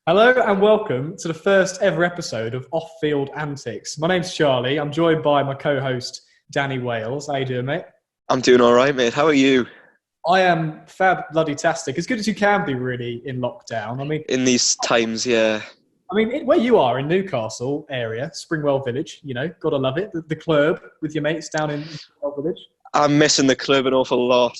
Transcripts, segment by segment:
Hello and welcome to the first ever episode of Off-Field Antics. My name's Charlie. I'm joined by my co-host Danny Wales. How you doing, mate? I'm doing all right, mate. How are you I am fab bloody tastic, as good as you can be, really, in lockdown. in these times? Yeah, Where you are in Newcastle area, Springwell Village, gotta love it. The club with your mates down in Springwell Village, I'm missing the club an awful lot.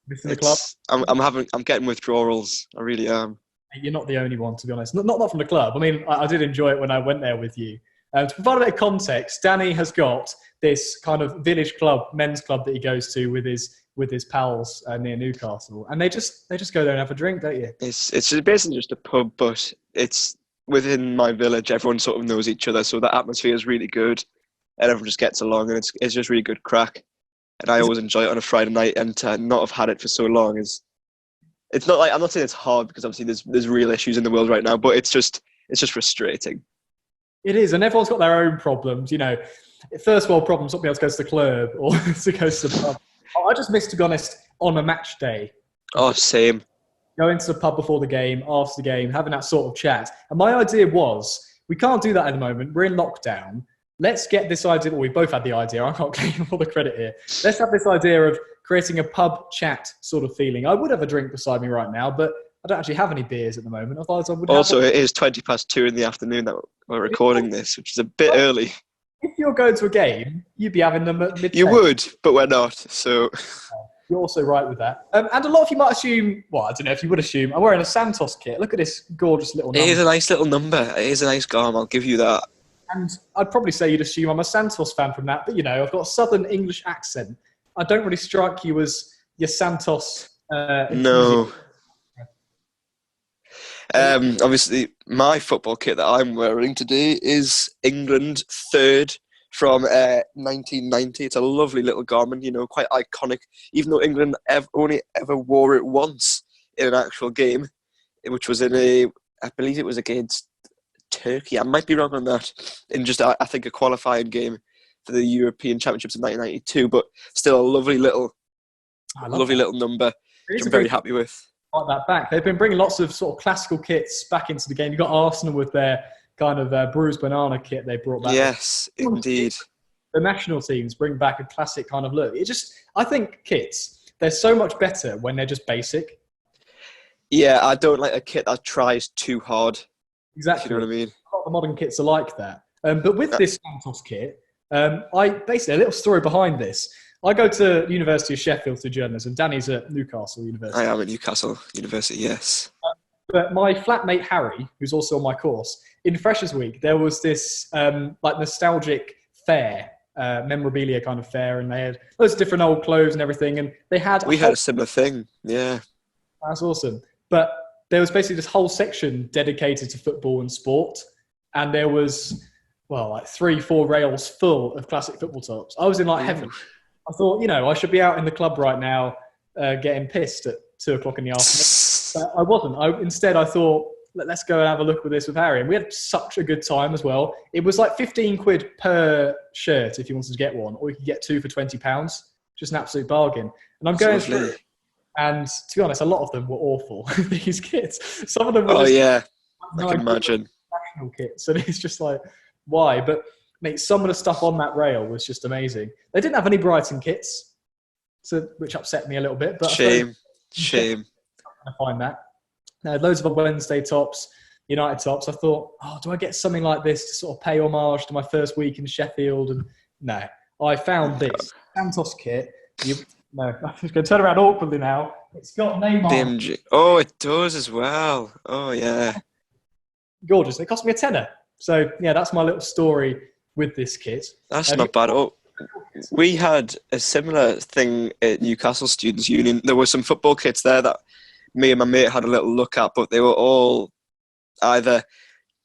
missing the club. I'm getting withdrawals. I really am. You're not the only one, to be honest. Not from the club. I did enjoy it when I went there with you. To provide a bit of context, Danny has got this kind of village club, men's club that he goes to with his pals near Newcastle, and they just go there and have a drink, don't you? It's basically just a pub, but it's within my village. Everyone sort of knows each other, so the atmosphere is really good, and everyone just gets along, and it's just really good crack. And I always enjoy it on a Friday night, and to not have had it for so long is. It's not like I'm not saying it's hard because obviously there's real issues in the world right now, but it's just frustrating. It is, and everyone's got their own problems. First world problems, not being able to go to the club or to go to the pub. I just miss, to be honest, on a match day. Oh, same. Going to the pub before the game, after the game, having that sort of chat. And my idea was, we can't do that at the moment. We're in lockdown. Let's get this idea. Well, we both had the idea. I can't claim all the credit here. Let's have this idea of creating a pub chat sort of feeling. I would have a drink beside me right now, but I don't actually have any beers at the moment. Otherwise, I would. Also, it is 2:20 in the afternoon that we're recording this, which is a bit early. If you're going to a game, you'd be having them at midday. You would, but we're not. So you're also right with that. And a lot of you might assume, well, I don't know if you would assume, I'm wearing a Santos kit. Look at this gorgeous little number. It is a nice little number. It is a nice garm. I'll give you that. And I'd probably say you'd assume I'm a Santos fan from that. But, I've got a southern English accent. I don't really strike you as your Santos. No. Obviously, my football kit that I'm wearing today is England third from 1990. It's a lovely little garment, quite iconic. Even though England only ever wore it once in an actual game, which was I believe it was against Turkey. I might be wrong on that. In just, I think, a qualifying game for the European Championships in 1992. But still a lovely little number, which I'm very happy with. Like that back. They've been bringing lots of sort of classical kits back into the game. You've got Arsenal with their kind of bruised banana kit they brought back. Yes, indeed. The national teams bring back a classic kind of look. I think kits, they're so much better when they're just basic. Yeah, I don't like a kit that tries too hard. Exactly. You know what I mean? A lot of the modern kits are like that. But with this Santos kit, basically a little story behind this. I go to the University of Sheffield to journalism. Danny's at Newcastle University. I am at Newcastle University, yes. But my flatmate Harry, who's also on my course, in Freshers Week, there was this nostalgic fair, memorabilia kind of fair, and they had loads of different old clothes and everything. And they had we had a similar thing, yeah. That's awesome. But there was basically this whole section dedicated to football and sport, and there was 3-4 rails full of classic football tops. I was in heaven. I thought, I should be out in the club right now getting pissed at 2:00 in the afternoon. But I wasn't. Instead, I thought, let's go and have a look at this with Harry. And we had such a good time as well. It was like 15 quid per shirt if you wanted to get one, or you could get two for £20. Just an absolute bargain. And I'm going through it. And to be honest, a lot of them were awful, these kits. Some of them were I can imagine. National kits. And it's just like, why? But mate, some of the stuff on that rail was just amazing. They didn't have any Brighton kits, which upset me a little bit. But Shame. I find that. Now, loads of Wednesday tops, United tops. I thought, do I get something like this to sort of pay homage to my first week in Sheffield? And no, I found this Santos kit. I'm just going to turn around awkwardly now. It's got Neymar. DMG. Oh, it does as well. Oh, yeah. Gorgeous. It cost me a tenner. So, yeah, that's my little story with this kit. That's not bad. Oh, we had a similar thing at Newcastle Students' Union. There were some football kits there that me and my mate had a little look at, but they were all either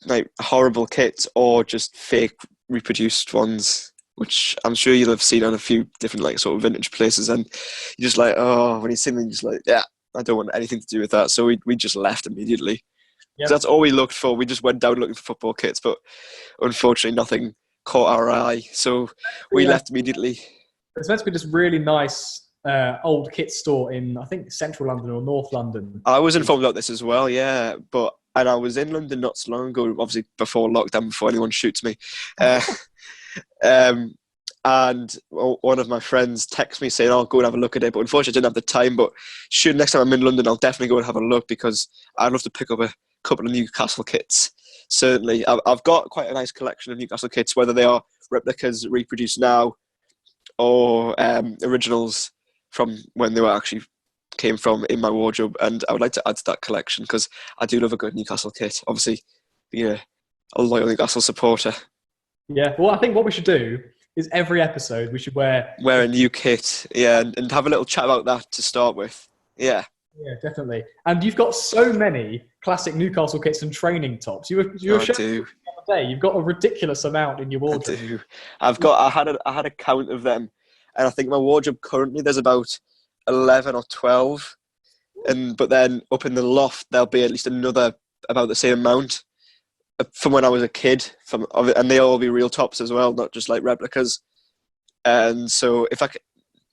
like horrible kits or just fake reproduced ones, which I'm sure you'll have seen on a few different sort of vintage places. And you're just like, when you see them, you're just like, yeah, I don't want anything to do with that. So we just left immediately. Yep. That's all we looked for. We just went down looking for football kits, but unfortunately nothing caught our eye. So we left immediately. It's meant to be this really nice old kit store in, I think, central London or North London. I was informed about this as well, yeah. But and I was in London not so long ago, obviously before lockdown, before anyone shoots me. Uh, and one of my friends texted me saying, "Oh, go and have a look at it." But unfortunately, I didn't have the time. But sure, next time I'm in London, I'll definitely go and have a look, because I'd love to pick up a couple of Newcastle kits. Certainly, I've got quite a nice collection of Newcastle kits, whether they are replicas reproduced now or originals from when they were actually came from in my wardrobe. And I would like to add to that collection, because I do love a good Newcastle kit. Obviously, being a loyal Newcastle supporter. Yeah, well, I think what we should do is every episode we should wear a new kit, yeah, and have a little chat about that to start with. Yeah. Yeah, definitely. And you've got so many classic Newcastle kits and training tops. You were showing the other day. You've got a ridiculous amount in your wardrobe. I do. I had a count of them, and I think my wardrobe currently there's about 11 or 12, but then up in the loft there'll be at least another about the same amount from when I was a kid. And they'll all be real tops as well, not just like replicas. And so if I could,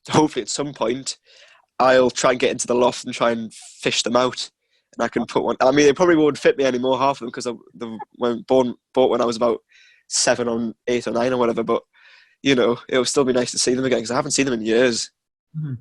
hopefully at some point, I'll try and get into the loft and try and fish them out, and I can put one. I mean, they probably won't fit me anymore, half of them, because bought when I was about 7 or 8 or 9 or whatever. But it'll still be nice to see them again, because I haven't seen them in years. Mm-hmm.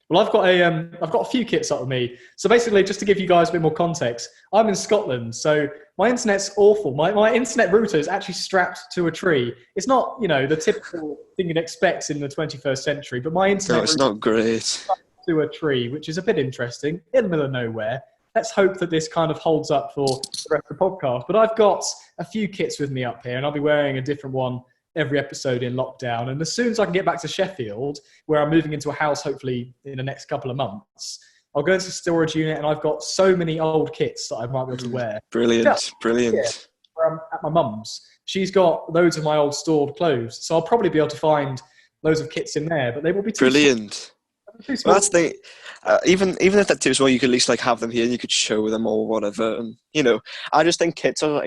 Well, I've got a few kits up with me. So basically, just to give you guys a bit more context, I'm in Scotland, so my internet's awful. My internet router is actually strapped to a tree. It's not, the typical thing you'd expect in the 21st century, but my internet it's not great. To a tree, which is a bit interesting, in the middle of nowhere. Let's hope that this kind of holds up for the rest of the podcast. But I've got a few kits with me up here, and I'll be wearing a different one every episode in lockdown. And as soon as I can get back to Sheffield, where I'm moving into a house hopefully in the next couple of months, I'll go into the storage unit, and I've got so many old kits that I might be able to wear. Brilliant. Yeah, where I'm at my mum's, she's got loads of my old stored clothes, so I'll probably be able to find loads of kits in there, but they will be too brilliant. Small. Well, that's the even if they're too small, you could at least have them here and you could show them or whatever. And I just think kits are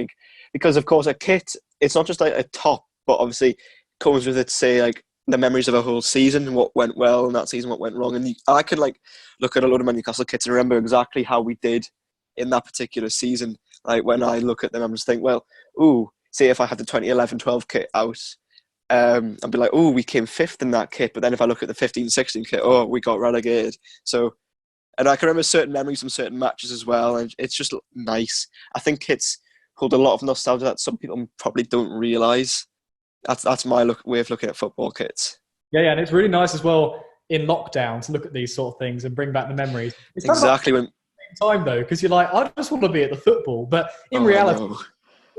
because of course a kit, it's not just a top, but obviously comes with it, say the memories of a whole season, what went well in that season, what went wrong, and I could look at a lot of my Newcastle kits and remember exactly how we did in that particular season. When I look at them, I'm just thinking, well, say if I had the 2011-12 kit out. I'd be like, we came 5th in that kit. But then if I look at the 15-16 kit, we got relegated. So, and I can remember certain memories from certain matches as well. And it's just nice. I think kits hold a lot of nostalgia that some people probably don't realise. That's my way of looking at football kits. Yeah, and it's really nice as well in lockdown to look at these sort of things and bring back the memories. It's exactly when time though, because you're like, I just want to be at the football. But in reality, with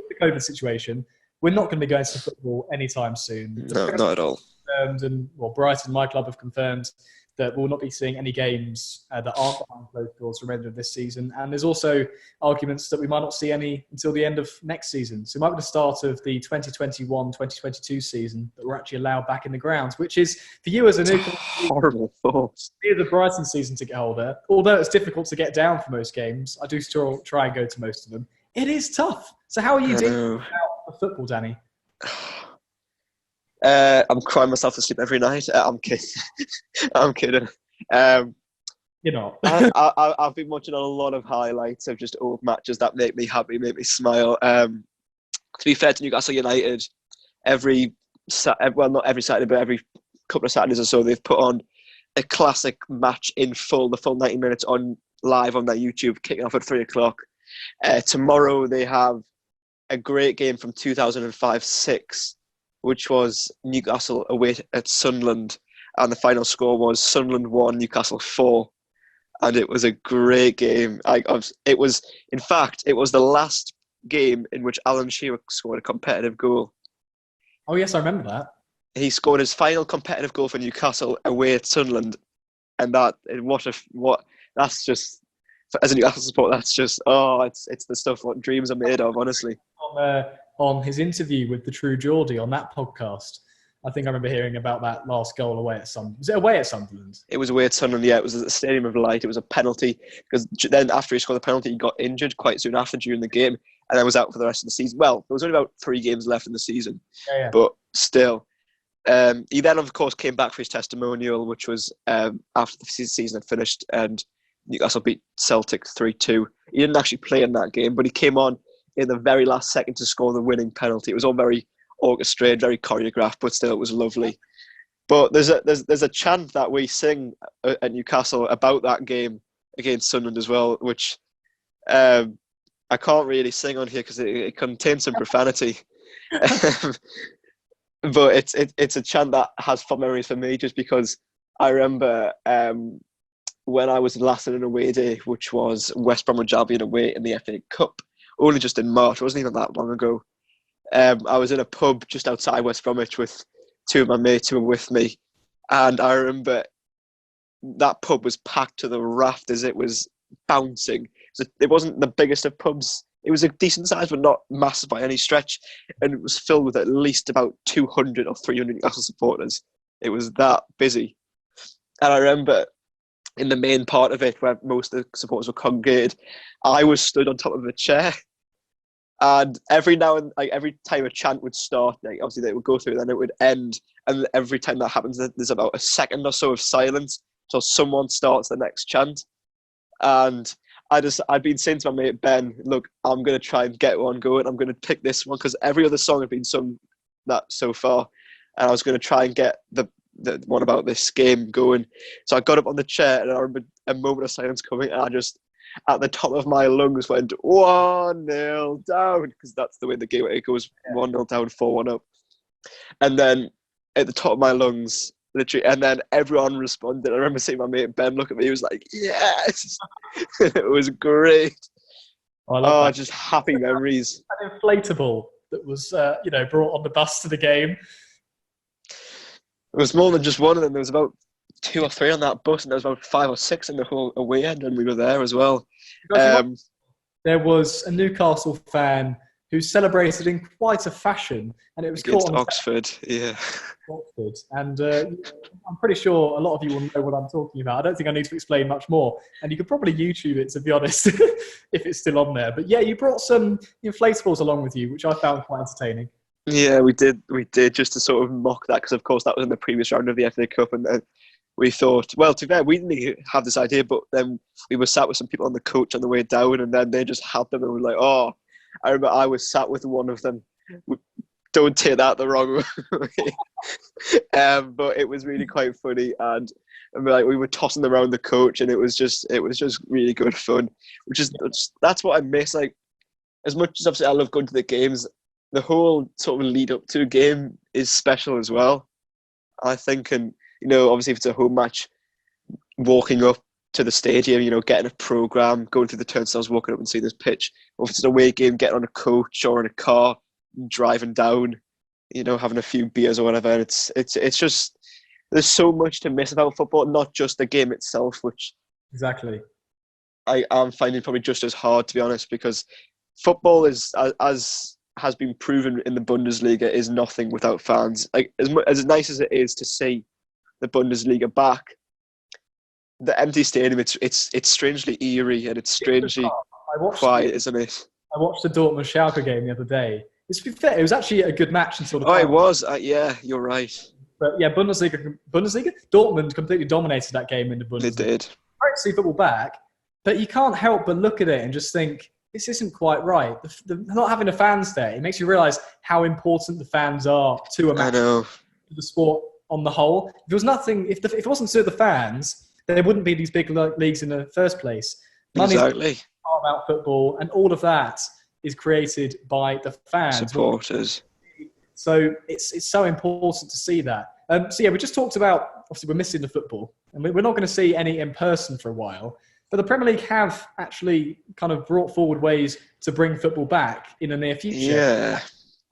the COVID situation, we're not going to be going to football anytime soon. No, not at all. And Brighton, my club, have confirmed that we'll not be seeing any games that aren't behind closed doors for the remainder of this season. And there's also arguments that we might not see any until the end of next season. So it might be the start of the 2021-2022 season that we're actually allowed back in the grounds, which is, for you as a new horrible thought. The Brighton season ticket holder, although it's difficult to get down for most games, I do still try and go to most of them. It is tough. So how are you dealing with football, Danny? I'm crying myself to sleep every night. I'm kidding. I'm kidding. You're not. I've been watching a lot of highlights of just old matches that make me happy, make me smile. To be fair to Newcastle United, not every Saturday, but every couple of Saturdays or so, they've put on a classic match in full, the full 90 minutes on live on their YouTube, kicking off at 3:00. Tomorrow they have a great game from 2005-06, which was Newcastle away at Sunderland, and the final score was Sunderland 1, Newcastle 4, and it was a great game. It was the last game in which Alan Shearer scored a competitive goal. Oh yes, I remember that. He scored his final competitive goal for Newcastle away at Sunderland, and that's just. As a Newcastle supporter, that's just it's the stuff what dreams are made of, honestly. On his interview with the True Geordie on that podcast, I think I remember hearing about that last goal away at Sunderland. Was it away at Sunderland? It was away at Sunderland, yeah. It was at the Stadium of Light. It was a penalty, because then after he scored the penalty, he got injured quite soon after during the game, and then was out for the rest of the season. Well, there was only about 3 games left in the season, but still. He then, of course, came back for his testimonial, which was after the season had finished, and Newcastle beat Celtic 3-2. He didn't actually play in that game, but he came on in the very last second to score the winning penalty. It was all very orchestrated, very choreographed, but still it was lovely. But there's a chant that we sing at Newcastle about that game against Sunderland as well, which I can't really sing on here because it contains some profanity. But it's a chant that has fond memories for me, just because I remember when I was last in an away day, which was West Bromwich Albion away in the FA Cup, only just in March. It wasn't even that long ago. I was in a pub just outside West Bromwich with two of my mates who were with me, and I remember that pub was packed to the rafters. It was bouncing. So it wasn't the biggest of pubs. It was a decent size, but not massive by any stretch, and it was filled with at least about 200 or 300 Newcastle supporters. It was that busy. And I remember in the main part of it, where most of the supporters were congregated, I was stood on top of a chair. And every now and every time a chant would start, obviously they would go through, then it would end. And every time that happens, there's about a second or so of silence till someone starts the next chant. And I'd been saying to my mate Ben, look, I'm going to try and get one going. I'm going to pick this one because every other song had been sung that so far. And I was going to try and get the one about this game going. So I got up on the chair, and I remember a moment of silence coming, and I just, at the top of my lungs, went 1-0 down, because that's the way the game, it goes 1-0 down, 4-1 up. And then at the top of my lungs, literally, and then everyone responded. I remember seeing my mate Ben look at me. He was like, yes! It was great. Just happy memories. An inflatable that was, brought on the bus to the game. It was more than just one of them. There was about 2 or 3 on that bus, and there was about 5 or 6 in the whole away end, and we were there as well. There was a Newcastle fan who celebrated in quite a fashion, and it was against caught on Oxford, yeah. Oxford, and I'm pretty sure a lot of you will know what I'm talking about. I don't think I need to explain much more, and you could probably YouTube it, to be honest, if it's still on there. But yeah, you brought some inflatables along with you, which I found quite entertaining. Yeah, we did just to sort of mock that, because of course that was in the previous round of the FA Cup, and then we thought, well, to be fair, we didn't have this idea, but then we were sat with some people on the coach on the way down, and then they just had them, and we were like, oh, I remember I was sat with one of them. Don't take that the wrong way. But it was really quite funny, and we were tossing them around the coach, and it was just really good fun. That's what I miss. Like, as much as obviously I love going to the games, the whole sort of lead up to a game is special as well, I think. And obviously if it's a home match, walking up to the stadium, getting a programme, going through the turnstiles, walking up and seeing this pitch. Or if it's an away game, getting on a coach or in a car, driving down, having a few beers or whatever. And it's just, there's so much to miss about football, not just the game itself, which exactly I am finding probably just as hard, to be honest, because football is, as has been proven in the Bundesliga, is nothing without fans. Like, as nice as it is to see the Bundesliga back, the empty stadium, it's strangely eerie, and it's strangely quiet, isn't it? I watched the Dortmund Schalke game the other day. To be fair, it was actually a good match until the it was. Yeah, you're right. But yeah, Bundesliga, Dortmund completely dominated that game in the Bundesliga. They did. Great to see football back, but you can't help but look at it and just think, this isn't quite right. Not having a fans day, it makes you realise how important the fans are to a match, to the sport on the whole. If it was nothing, if it wasn't to the fans, there wouldn't be these big leagues in the first place. Money's exactly. About football, and all of that is created by the fans, supporters. So it's so important to see that. So yeah, we just talked about, obviously we're missing the football, and we're not going to see any in person for a while. But the Premier League have actually kind of brought forward ways to bring football back in the near future. Yeah.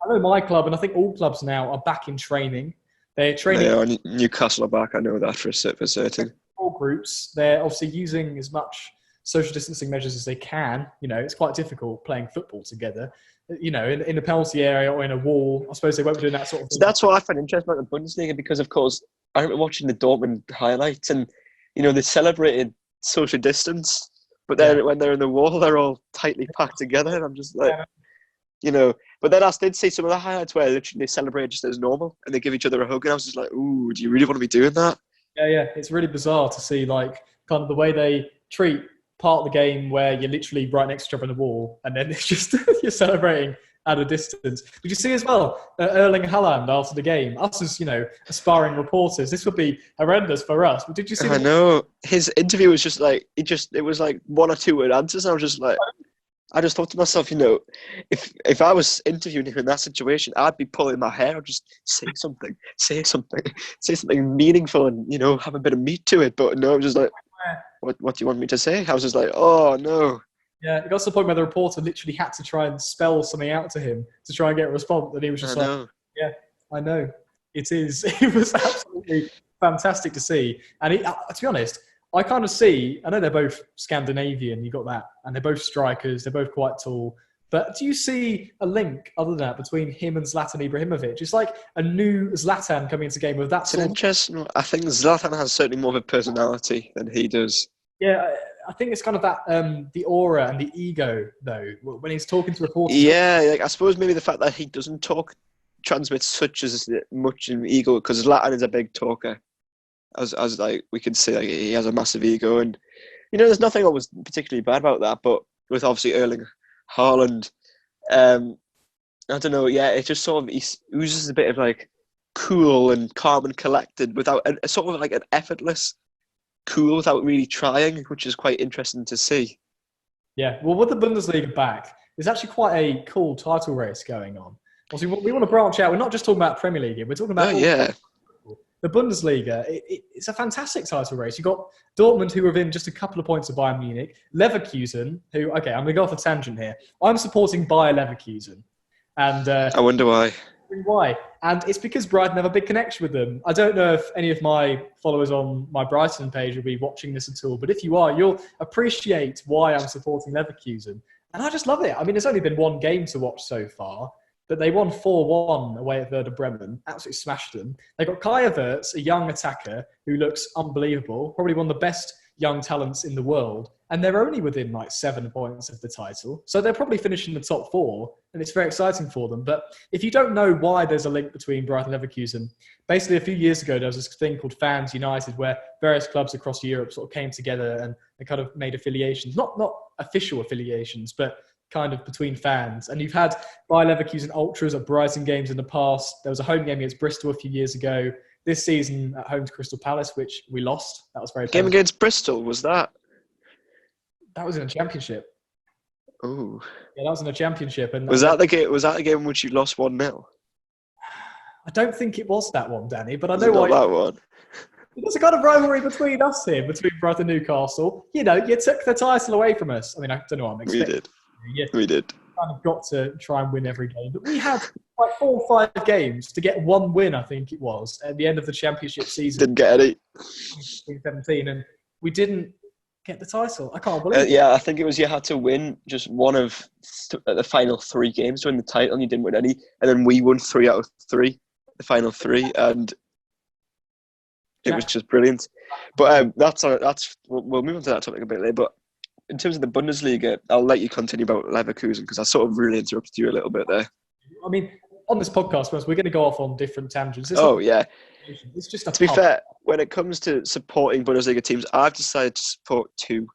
I know my club, and I think all clubs now, are back in training. They're training. They are. Newcastle are back. I know that for certain. All groups. They're obviously using as much social distancing measures as they can. It's quite difficult playing football together. In the penalty area or in a wall. I suppose they won't be doing that sort of thing. So that's what I find interesting about the Bundesliga, because, of course, I remember watching the Dortmund highlights, and they celebrated social distance, but then when they're in the wall, they're all tightly packed together, and I'm just like, But then I did see some of the highlights where literally they celebrate just as normal, and they give each other a hug, and I was just like, ooh, do you really want to be doing that? Yeah, it's really bizarre to see, like, kind of the way they treat part of the game where you're literally right next to each other on the wall, and then it's just you're celebrating at a distance. Did you see as well Erling Haaland after the game? Us as aspiring reporters, this would be horrendous for us. But did you see? I know his interview was just like it was like 1 or 2 word answers. And I was just like, I just thought to myself, if I was interviewing him in that situation, I'd be pulling my hair. I'd just say something meaningful, and have a bit of meat to it. But no, I was just like, what do you want me to say? I was just like, oh no. Yeah, it got to the point where the reporter literally had to try and spell something out to him to try and get a response, and he was just yeah, I know. It is. It was absolutely fantastic to see. And to be honest, I kind of see, I know they're both Scandinavian, you got that, and they're both strikers, they're both quite tall. But do you see a link, other than that, between him and Zlatan Ibrahimovic? It's like a new Zlatan coming into the game with that sort of... Interesting. I think Zlatan has certainly more of a personality than he does. Yeah, I think it's kind of that, the aura and the ego, though, when he's talking to reporters. Yeah, I suppose maybe the fact that he doesn't talk transmits such as much in ego, because Zlatan is a big talker. As like we can say, like, he has a massive ego, and there's nothing always particularly bad about that. But with obviously Erling Haaland, I don't know. Yeah, it just sort of oozes a bit of like cool and calm and collected, without a sort of like an effortless cool without really trying, which is quite interesting to see. Yeah, well, with the Bundesliga back, there's actually quite a cool title race going on. Also, we want to branch out. We're not just talking about Premier League. We're talking about the Bundesliga. It's a fantastic title race. You've got Dortmund, who are within just a couple of points of Bayern Munich. Leverkusen, who, okay, I'm going to go off a tangent here. I'm supporting Bayer Leverkusen. And I wonder why. Why? And it's because Brighton have a big connection with them. I don't know if any of my followers on my Brighton page will be watching this at all, but if you are, you'll appreciate why I'm supporting Leverkusen. And I just love it. I mean, there's only been one game to watch so far, but they won 4-1 away at Werder Bremen. Absolutely smashed them. They got Kai Havertz, a young attacker who looks unbelievable, probably one of the best young talents in the world. And they're only within like 7 points of the title. So they're probably finishing the top 4, and it's very exciting for them. But if you don't know why there's a link between Brighton and Leverkusen, basically a few years ago, there was this thing called Fans United, where various clubs across Europe sort of came together and they kind of made affiliations, not official affiliations, but kind of between fans. And you've had Bayer Leverkusen Ultras at Brighton games in the past. There was a home game against Bristol a few years ago. This season at home to Crystal Palace, which we lost. That was very game positive. Against Bristol, was that? That was in a championship. Oh. Yeah, that was in a championship. And was that the game? Was that the game in which you lost 1-0? I don't think it was that one, Danny. But I know why. That one. There's a kind of rivalry between us here, between Brighton and Newcastle. You took the title away from us. I mean, I don't know what I'm expecting. We did. Kind of got to try and win every game, but we had like 4 or 5 games to get one win. I think it was at the end of the championship season. Didn't get any. 2017, and we didn't get the title. I can't believe it. Yeah, I think it was you had to win just one of the final 3 games to win the title, and you didn't win any. And then we won 3 out of 3, the final 3, and it was just brilliant. But we'll move on to that topic a bit later. But in terms of the Bundesliga, I'll let you continue about Leverkusen, because I sort of really interrupted you a little bit there. I mean, on this podcast, we're going to go off on different tangents. It's just to be fair, when it comes to supporting Bundesliga teams, I've decided to support 2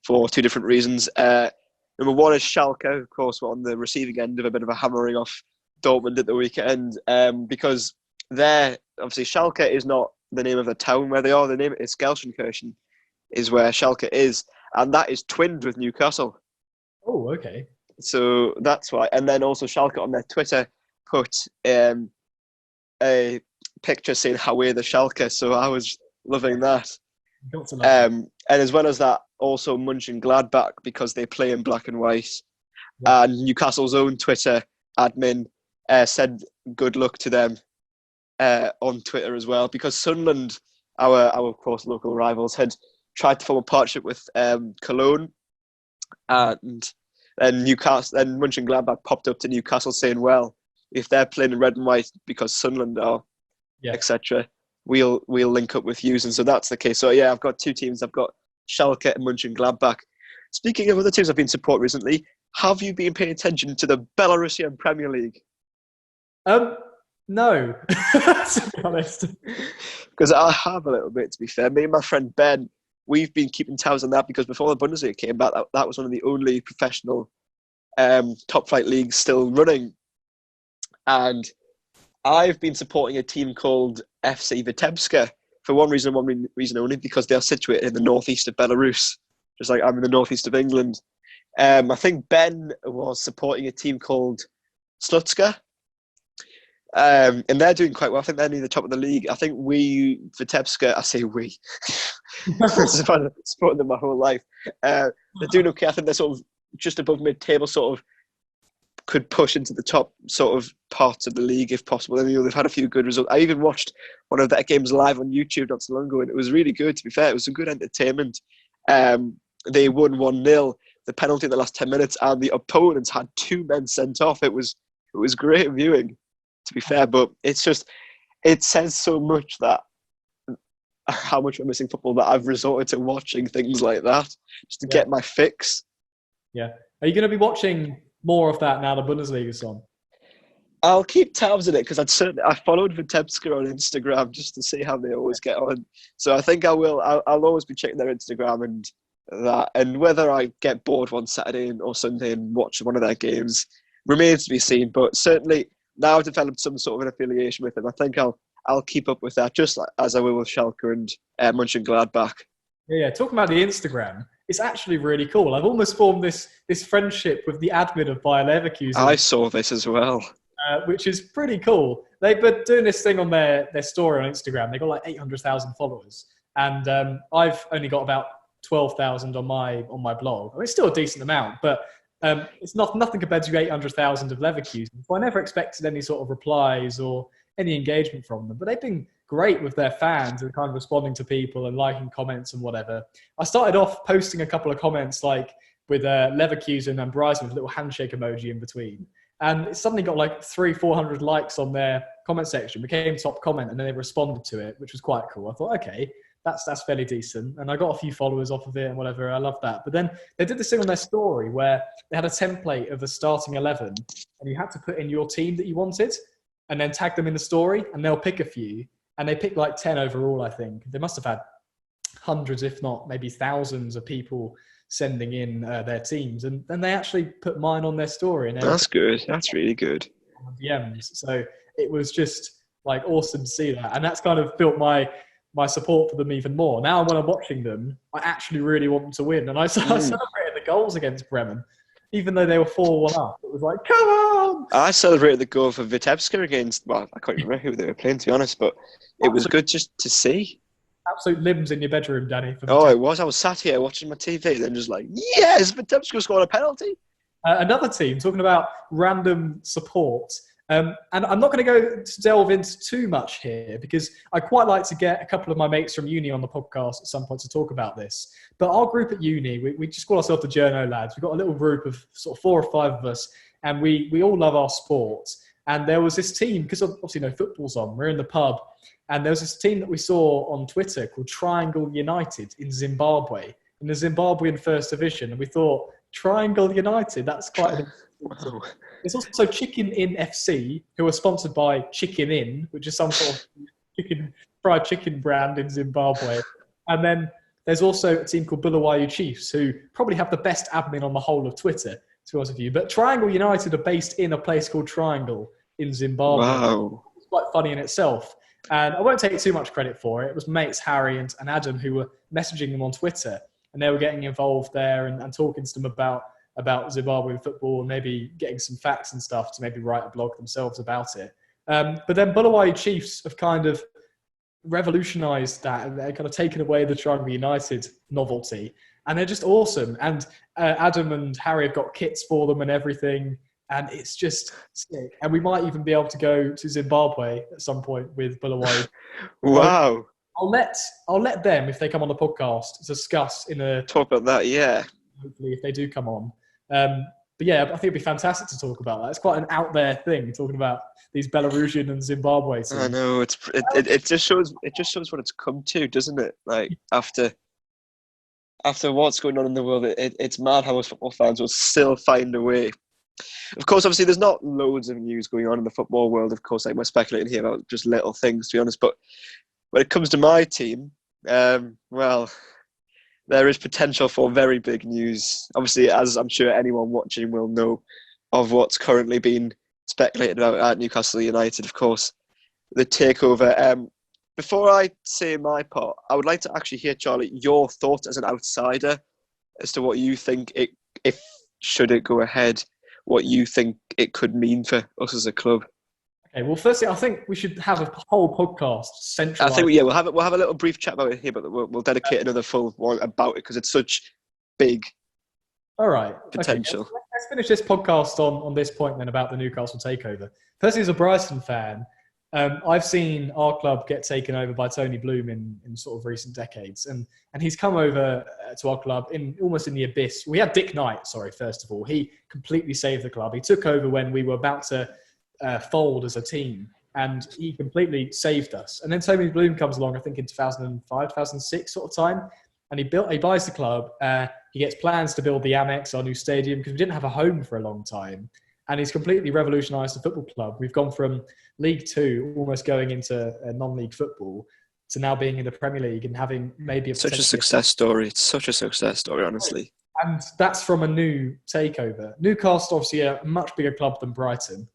for 2 different reasons. Number one is Schalke, of course, we're on the receiving end of a bit of a hammering off Dortmund at the weekend, because obviously Schalke is not the name of the town where they are. The name is Gelsenkirchen, is where Schalke is, and that is twinned with Newcastle. Oh, okay. So that's why. And then also Schalke on their Twitter put a picture saying "Hawe the Schalke," so I was loving that. And as well as that, also Mönchengladbach, because they play in black and white. Yeah. And Newcastle's own Twitter admin said good luck to them on Twitter as well, because Sunderland, our of course local rivals, had tried to form a partnership with Cologne, and then Mönchengladbach popped up to Newcastle saying, well, if they're playing in red and white because Sunderland are, etc., we'll link up with you. And so that's the case. So yeah, I've got 2 teams. I've got Schalke and Mönchengladbach. Speaking of other teams I've been supporting recently, have you been paying attention to the Belarusian Premier League? No, to be honest. Because I have a little bit, to be fair. Me and my friend Ben, we've been keeping tabs on that because before the Bundesliga came back, that was one of the only professional top flight leagues still running. And I've been supporting a team called FC Vitebska for one reason only, because they are situated in the northeast of Belarus, just like I'm in the northeast of England. I think Ben was supporting a team called Slutska, and they're doing quite well. I think they're near the top of the league. I think Vitebska, I say we, supporting them my whole life. They're doing okay. I think they're sort of just above mid-table, sort of could push into the top sort of parts of the league if possible. And, they've had a few good results. I even watched one of their games live on YouTube not so long ago, and it was really good, to be fair. It was a good entertainment. They won 1-0, the penalty in the last 10 minutes, and the opponents had 2 men sent off. It was great viewing, to be fair, but it's just, it says so much that how much we're missing football that I've resorted to watching things like that just to get my fix. Yeah. Are you going to be watching more of that now the Bundesliga's on? I'll keep tabs on it because I followed Vitebska on Instagram just to see how they always get on. So I think I will. I'll always be checking their Instagram and that. And whether I get bored one Saturday or Sunday and watch one of their games remains to be seen. But certainly now I've developed some sort of an affiliation with them, I think I'll keep up with that, just as I will with Schalke and Mönchengladbach. Yeah, talking about the Instagram, it's actually really cool. I've almost formed this friendship with the admin of Bayer Leverkusen. I saw this as well. Which is pretty cool. They've been doing this thing on their story on Instagram. They've got like 800,000 followers. And I've only got about 12,000 on my blog. I mean, it's still a decent amount, but it's nothing compared to 800,000 of Leverkusen. So I never expected any sort of replies or any engagement from them. But they've been great with their fans and kind of responding to people and liking comments and whatever. I started off posting a couple of comments like with Leverkusen and Bryson with a little handshake emoji in between. And it suddenly got like 300-400 likes on their comment section, became top comment, and then they responded to it, which was quite cool. I thought, okay, that's fairly decent. And I got a few followers off of it and whatever. I love that. But then they did this thing on their story where they had a template of the starting 11 and you had to put in your team that you wanted and then tag them in the story and they'll pick a few. And they picked like 10 overall, I think. They must have had hundreds, if not maybe thousands of people sending in their teams. And then they actually put mine on their story. And that's good. That's really good. DMs. So it was just like awesome to see that. And that's kind of built my support for them even more. Now when I'm watching them, I actually really want them to win. And I celebrated the goals against Bremen. Even though they were 4-1 up, it was like, come on! I celebrated the goal for Vitebska against, well, I can't remember who they were playing, to be honest, but it was good just to see. Absolute limbs in your bedroom, Danny. It was. I was sat here watching my TV, then just like, yes, Vitebska scored a penalty. Another team, talking about random support. And I'm not going to delve into too much here because I quite like to get a couple of my mates from uni on the podcast at some point to talk about this. But our group at uni, we just call ourselves the Journo lads. We've got a little group of sort of 4 or 5 of us, and we all love our sports. And there was this team, because obviously football's on, we're in the pub, and there was this team that we saw on Twitter called Triangle United in Zimbabwe, in the Zimbabwean First Division. And we thought, Triangle United, that's quite an wow. There's also Chicken Inn FC, who are sponsored by Chicken Inn, which is some sort of fried chicken brand in Zimbabwe. And then there's also a team called Bulawayo Chiefs, who probably have the best admin on the whole of Twitter, to be honest with you. But Triangle United are based in a place called Triangle in Zimbabwe. Wow. It's quite funny in itself. And I won't take too much credit for it. It was mates Harry and Adam who were messaging them on Twitter, and they were getting involved there and talking to them about Zimbabwean football and maybe getting some facts and stuff to maybe write a blog themselves about it. But then Bulawayo Chiefs have kind of revolutionised that, and they're kind of taken away the Triangle United novelty. And they're just awesome. And Adam and Harry have got kits for them and everything. And it's just sick. And we might even be able to go to Zimbabwe at some point with Bulawayo. Wow. I'll let them, if they come on the podcast, discuss talk about that, yeah. Hopefully, if they do come on. But yeah, I think it'd be fantastic to talk about that. It's quite an out there thing, talking about these Belarusian and Zimbabwe teams. I know, it just shows what it's come to, doesn't it? Like after what's going on in the world, it's mad how most football fans will still find a way. Of course, obviously, there's not loads of news going on in the football world. Of course, like we're speculating here about just little things, to be honest. But when it comes to my team, well, there is potential for very big news. Obviously, as I'm sure anyone watching will know, of what's currently been speculated about at Newcastle United, of course, the takeover. Before I say my part, I would like to actually hear, Charlie, your thoughts as an outsider as to what you think if should it go ahead, what you think it could mean for us as a club. Okay, well, firstly, I think we should have a whole podcast centralised. I think we'll have a little brief chat about it here, but we'll dedicate another full one about it because it's such big all right potential. Okay, let's finish this podcast on this point then about the Newcastle takeover. Firstly, as a Brighton fan, I've seen our club get taken over by Tony Bloom in sort of recent decades, and he's come over to our club almost in the abyss. We had Dick Knight, first of all. He completely saved the club. He took over when we were about to fold as a team, and he completely saved us. And then Tony Bloom comes along, I think in 2005, 2006 sort of time, and he buys the club. He gets plans to build the Amex, our new stadium, because we didn't have a home for a long time. And he's completely revolutionised the football club. We've gone from League Two, almost going into non-league football, to now being in the Premier League and having maybe such a success story. It's such a success story, honestly. And that's from a new takeover. Newcastle, obviously, a much bigger club than Brighton.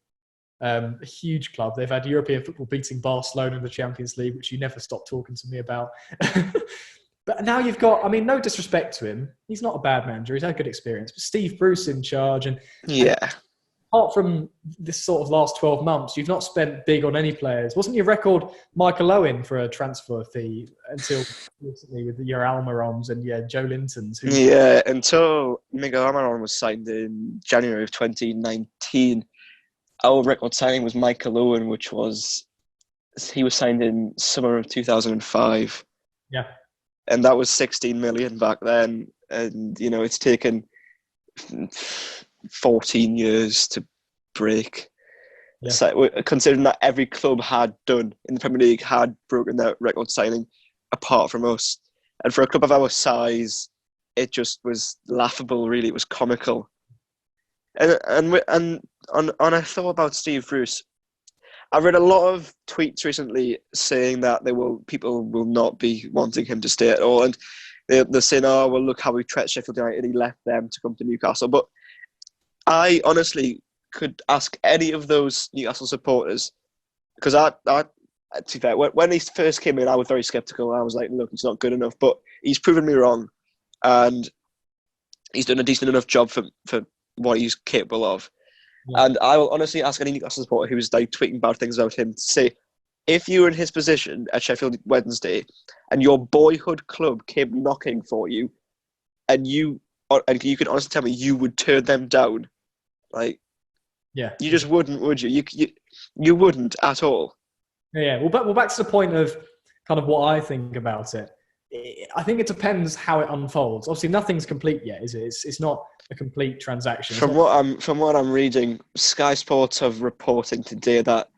A huge club. They've had European football beating Barcelona in the Champions League, which you never stop talking to me about. But now you've got, no disrespect to him. He's not a bad manager. He's had good experience. But Steve Bruce in charge. And apart from this sort of last 12 months, you've not spent big on any players. Wasn't your record Michael Owen for a transfer fee until recently with your Almirons and Joe Lintons? Until Miguel Almiron was signed in January of 2019. Our record signing was Michael Owen, he was signed in summer of 2005. Yeah. And that was 16 million back then. And, it's taken 14 years to break. Yeah. So, considering that every club had done in the Premier League had broken their record signing apart from us. And for a club of our size, it just was laughable, really. It was comical. And I thought about Steve Bruce. I read a lot of tweets recently saying that people will not be wanting him to stay at all, and they're saying, "Oh, well, look how he treated Sheffield United. He left them to come to Newcastle." But I honestly could ask any of those Newcastle supporters, because to be fair, when he first came in, I was very sceptical. I was like, "Look, he's not good enough," but he's proven me wrong, and he's done a decent enough job for what he's capable of. Yeah. And I will honestly ask any Newcastle supporter who's tweeting bad things about him to say, if you were in his position at Sheffield Wednesday and your boyhood club came knocking for you, and you can honestly tell me you would turn them down, you just wouldn't, would you? You wouldn't at all. Yeah. Well, back to the point of kind of what I think about it. I think it depends how it unfolds. Obviously, nothing's complete yet, is it? It's not a complete transaction. From what I'm reading, Sky Sports have reporting today that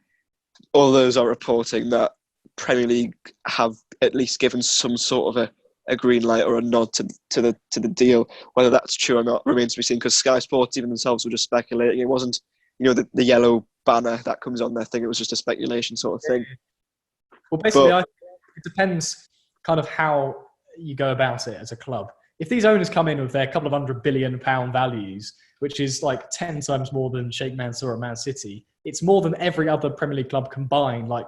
others are reporting that Premier League have at least given some sort of a green light or a nod to the deal. Whether that's true or not remains to be seen, because Sky Sports even themselves were just speculating. It wasn't, the yellow banner that comes on their thing. It was just a speculation sort of thing. Well, basically, I think it depends kind of how you go about it as a club. If these owners come in with their couple of £100 billion values, which is like 10 times more than Sheikh Mansour at Man City, it's more than every other Premier League club combined, like,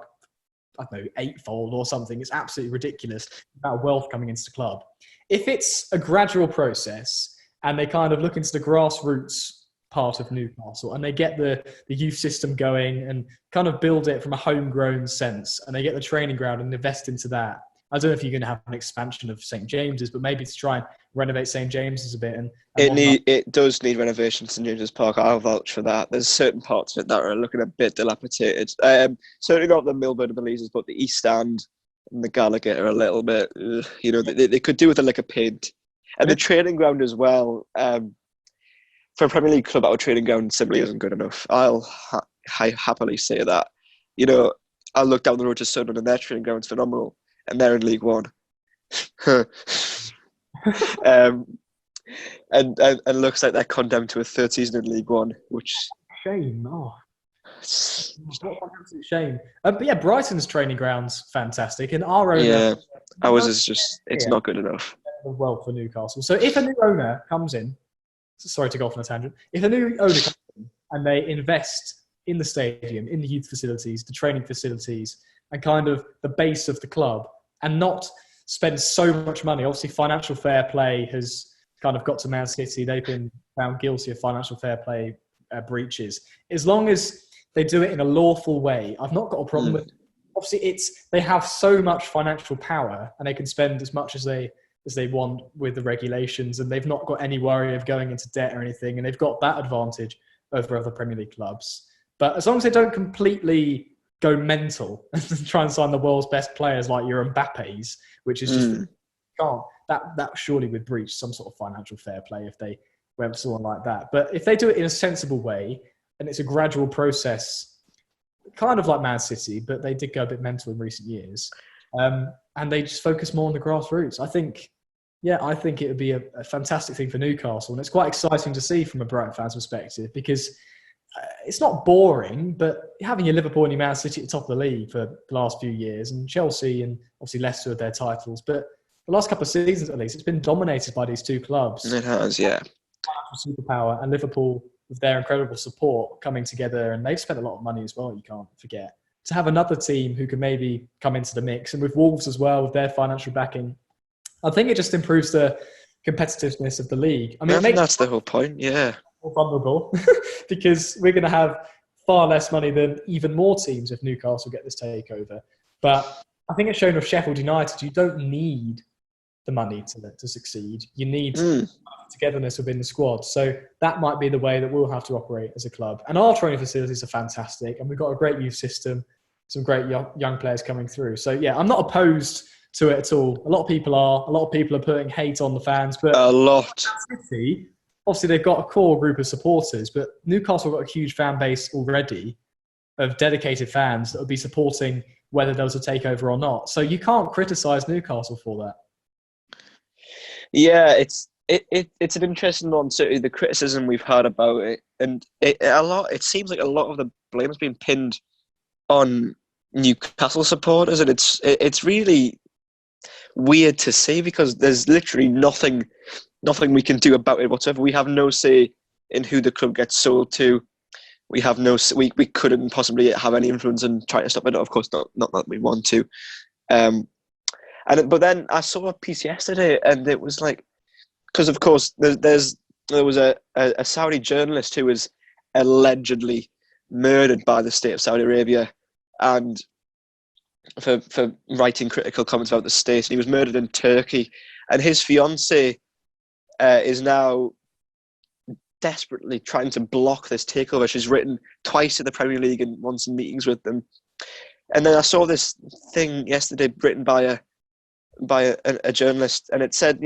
I don't know, eightfold or something. It's absolutely ridiculous about wealth coming into the club. If it's a gradual process and they kind of look into the grassroots part of Newcastle and they get the youth system going and kind of build it from a homegrown sense, and they get the training ground and invest into that, I don't know if you're going to have an expansion of St James's, but maybe to try and renovate St James's a bit. And it does need renovation, St James's Park. I'll vouch for that. There's certain parts of it that are looking a bit dilapidated. Certainly not the Milburn Belize's, but the East Stand and the Gallagher are a little bit, they could do with a lick of paint. And the training ground as well. For a Premier League club, our training ground simply isn't good enough. I'll happily say that. I'll look down the road to Sunderland and their training ground's phenomenal. And they're in League One. and looks like they're condemned to a third season in League One, which... Shame. Oh. What an absolute shame. But yeah, Brighton's training ground's fantastic. And our own... Yeah, ours is just... It's not good enough. of wealth for Newcastle. So if a new owner comes in, sorry to go off on a tangent, if a new owner comes in and they invest in the stadium, in the youth facilities, the training facilities, and kind of the base of the club, and not spend so much money. Obviously, financial fair play has kind of got to Man City. They've been found guilty of financial fair play breaches. As long as they do it in a lawful way, I've not got a problem with it. Obviously, they have so much financial power, and they can spend as much as they want with the regulations, and they've not got any worry of going into debt or anything, and they've got that advantage over other Premier League clubs. But as long as they don't completely go mental and try and sign the world's best players like your Mbappe's, which is just can't, that surely would breach some sort of financial fair play if they went for someone like that. But if they do it in a sensible way, and it's a gradual process, kind of like Man City, but they did go a bit mental in recent years, and they just focus more on the grassroots. I think it would be a fantastic thing for Newcastle, and it's quite exciting to see from a Brighton fan's perspective, because it's not boring, but having your Liverpool and your Man City at the top of the league for the last few years, and Chelsea and obviously Leicester with their titles, but the last couple of seasons at least, it's been dominated by these two clubs. It has, yeah. Superpower, and Liverpool with their incredible support coming together, and they've spent a lot of money as well, you can't forget. To have another team who can maybe come into the mix, and with Wolves as well, with their financial backing, I think it just improves the competitiveness of the league. I mean, that's the whole point, yeah. More vulnerable because we're going to have far less money than even more teams if Newcastle get this takeover. But I think it's shown with Sheffield United, you don't need the money to succeed. You need togetherness within the squad. So that might be the way that we'll have to operate as a club. And our training facilities are fantastic, and we've got a great youth system, some great young players coming through. So yeah, I'm not opposed to it at all. A lot of people are. A lot of people are putting hate on the fans, but a lot. Obviously, they've got a core group of supporters, but Newcastle got a huge fan base already of dedicated fans that would be supporting whether there was a takeover or not. So you can't criticise Newcastle for that. Yeah, it's an interesting one, certainly the criticism we've had about it, and it seems like a lot of the blame has been pinned on Newcastle supporters, and it's really weird to say, because there's literally nothing we can do about it whatsoever. We have no say in who the club gets sold to. We have we couldn't possibly have any influence in trying to stop it. Of course, not that we want to. But then I saw a piece yesterday, and it was like, because of course there was a Saudi journalist who was allegedly murdered by the state of Saudi Arabia, and for writing critical comments about the state, and he was murdered in Turkey, and his fiancée is now desperately trying to block this takeover. She's written twice to the Premier League and once in meetings with them. And then I saw this thing yesterday written by a journalist, and it said,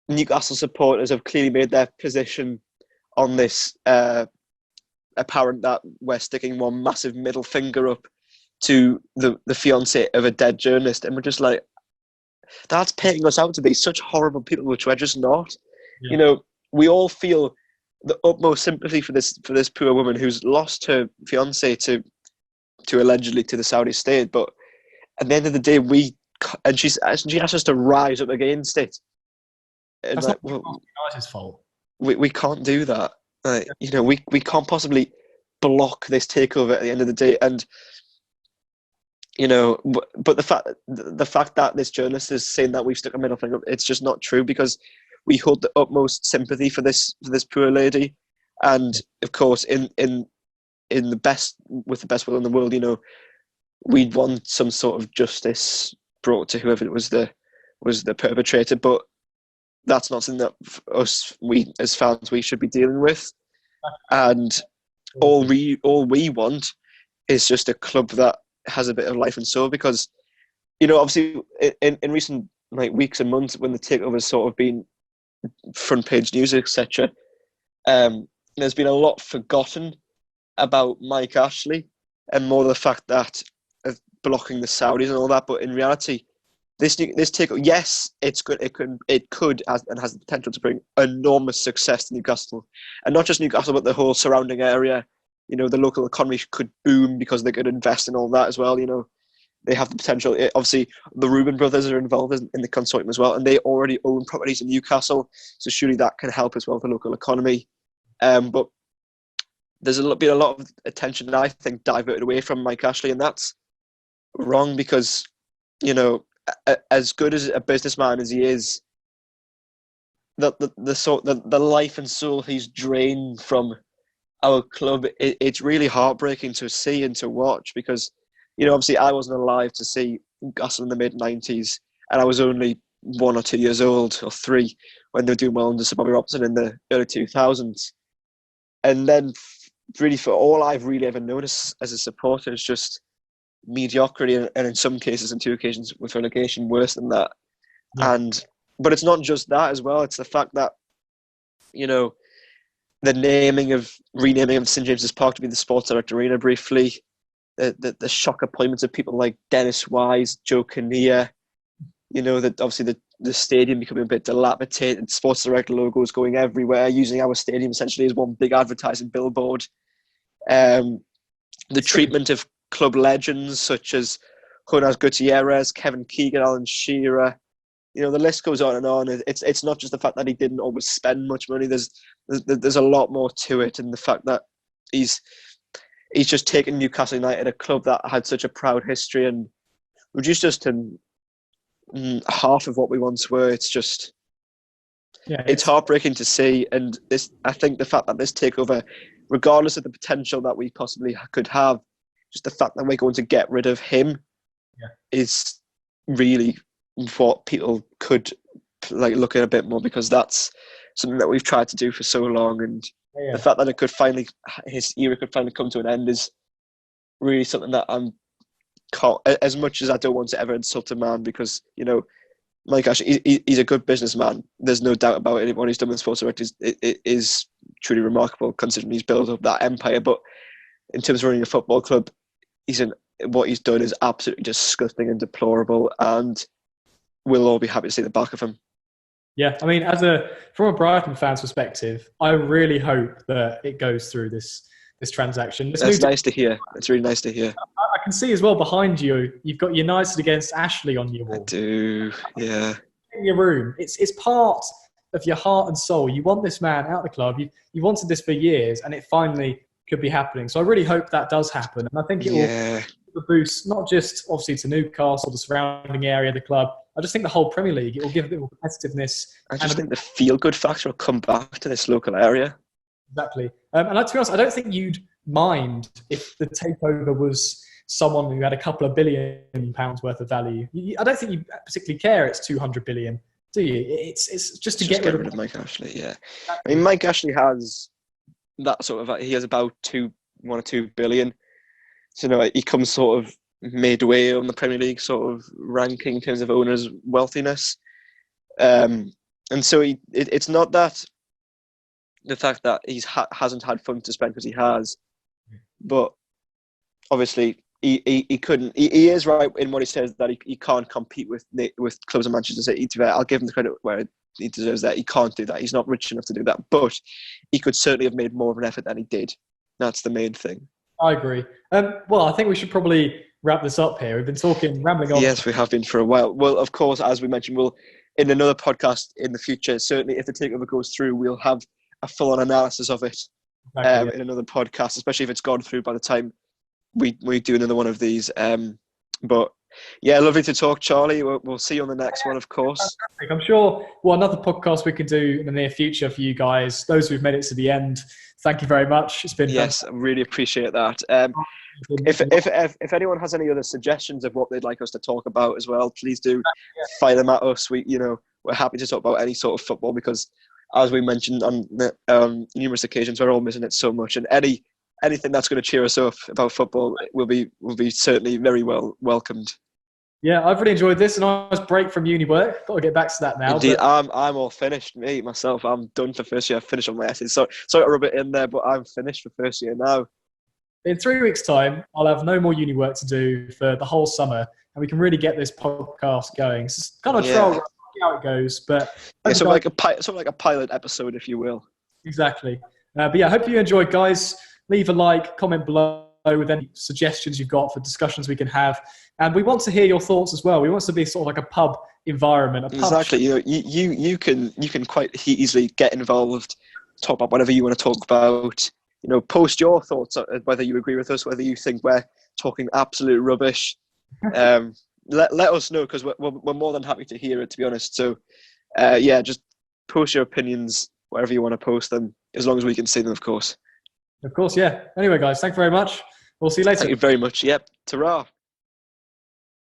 Newcastle supporters have clearly made their position on this apparent that we're sticking one massive middle finger up to the fiancé of a dead journalist, and we're just like, that's painting us out to be such horrible people, which we're just not. Yeah. We all feel the utmost sympathy for this poor woman who's lost her fiancé to allegedly to the Saudi state, but at the end of the day, she asked us to rise up against it. And that's not United's fault. We can't do that. We can't possibly block this takeover at the end of the day. And but the fact that this journalist is saying that we've stuck a middle finger up, it's just not true, because we hold the utmost sympathy for this poor lady, and of course, with the best will in the world, we'd want some sort of justice brought to whoever was the perpetrator, but that's not something that we as fans we should be dealing with. And all we want is just a club that has a bit of life and soul, because obviously in recent weeks and months, when the takeover has sort of been front page news, etc., there's been a lot forgotten about Mike Ashley, and more the fact that of blocking the Saudis and all that. But in reality, this takeover, yes, it's good. It could and has the potential to bring enormous success to Newcastle, and not just Newcastle, but the whole surrounding area. The local economy could boom because they could invest in all that as well. they have the potential. Obviously, the Reuben brothers are involved in the consortium as well, and they already own properties in Newcastle, so surely that can help as well with the local economy. But there's been a lot of attention, I think, diverted away from Mike Ashley, and that's wrong because, you know, as good as a businessman as he is, the life and soul he's drained from our club, it's really heartbreaking to see and to watch because, you know, obviously I wasn't alive to see Newcastle in the mid-90s, and I was only 1 or 2 years old, or 3, when they were doing well under Zimbabwe Robson in the early 2000s. And then really for all I've really ever noticed as a supporter is just mediocrity, and in some cases, in 2 occasions with relegation, worse than that. Yeah. But it's not just that as well. It's the fact that, you know, the renaming of St James's Park to be the Sports Direct Arena briefly, the shock appointments of people like Dennis Wise, Joe Kinnear, you know, that obviously the stadium becoming a bit dilapidated, Sports Direct logos going everywhere, using our stadium essentially as one big advertising billboard. The treatment of club legends such as Jonas Gutierrez, Kevin Keegan, Alan Shearer, you know, the list goes on and on. It's not just the fact that he didn't always spend much money. There's a lot more to it, and the fact that he's just taken Newcastle United, a club that had such a proud history, and reduced us to half of what we once were. It's just, it's heartbreaking to see. And I think the fact that this takeover, regardless of the potential that we possibly could have, just the fact that we're going to get rid of him is really what people could look at a bit more, because that's something that we've tried to do for so long, and the fact that his era could finally come to an end is really something that as much as I don't want to ever insult a man, because, you know, my gosh, he's a good businessman. There's no doubt about it. What he's done with Sports Direct is truly remarkable, considering he's built up that empire. But in terms of running a football club, what he's done is absolutely disgusting and deplorable, and we'll all be happy to see the back of him. Yeah, I mean, from a Brighton fan's perspective, I really hope that it goes through this transaction. That's nice to hear. It's really nice to hear. I can see as well behind you, you've got United Against Ashley on your wall. I do, yeah. In your room, it's part of your heart and soul. You want this man out of the club. You wanted this for years, and it finally could be happening. So I really hope that does happen, and I think it will give a boost, not just obviously to Newcastle, the surrounding area, the club. I just think the whole Premier League, it will give a bit more competitiveness. I just think the feel-good factor will come back to this local area. Exactly. And to be honest, I don't think you'd mind if the takeover was someone who had a couple of £1 billion worth of value. I don't think you particularly care it's 200 billion, do you? It's just to get rid of Mike Ashley, yeah. I mean, Mike Ashley has that sort of, he has about 1 or 2 billion. So, you know, he comes sort of midway on the Premier League sort of ranking in terms of owners' wealthiness. And so it's not that the fact that he hasn't had funds to spend, because he has, but obviously he couldn't. He is right in what he says, that he can't compete with clubs in Manchester City. I'll give him the credit where he deserves that. He can't do that. He's not rich enough to do that, but he could certainly have made more of an effort than he did. That's the main thing. I agree. Well, I think we should probably wrap this up here. We've been rambling on. Yes, we have been for a while. Well, of course, as we mentioned, we'll, in another podcast in the future, certainly if the takeover goes through, we'll have a full-on analysis of it in another podcast, especially if it's gone through by the time we do another one of these. But yeah, lovely to talk, Charlie. We'll see you on the next one, of course. Fantastic. I'm sure another podcast we can do in the near future for you guys. Those who've made it to the end, thank you very much. It's been I really appreciate that. If anyone has any other suggestions of what they'd like us to talk about as well, please do fire them at us. We're happy to talk about any sort of football, because as we mentioned on numerous occasions, we're all missing it so much, and anything that's going to cheer us up about football will be certainly very well welcomed. Yeah, I've really enjoyed this. A nice break from uni work. Got to get back to that now. Indeed, I'm all finished. Myself, I'm done for first year. I've finished on my essays. So sorry to rub it in there, but I'm finished for first year now. In 3 weeks' time, I'll have no more uni work to do for the whole summer, and we can really get this podcast going. It's kind of a trial, see how it goes, but sort of like a pilot episode, if you will. Exactly. But yeah, I hope you enjoyed, guys. Leave a like, comment below. with any suggestions you've got for discussions we can have. And we want to hear your thoughts as well. We want to be sort of like a pub environment. A pub exactly. You can quite easily get involved, talk about whatever you want to talk about. Post your thoughts, whether you agree with us, whether you think we're talking absolute rubbish. Let us know, because we're more than happy to hear it, to be honest. So, just post your opinions wherever you want to post them, as long as we can see them, of course. Of course, yeah. Anyway, guys, thank you very much. We'll see you later. Thank you very much. Yep. Ta-ra.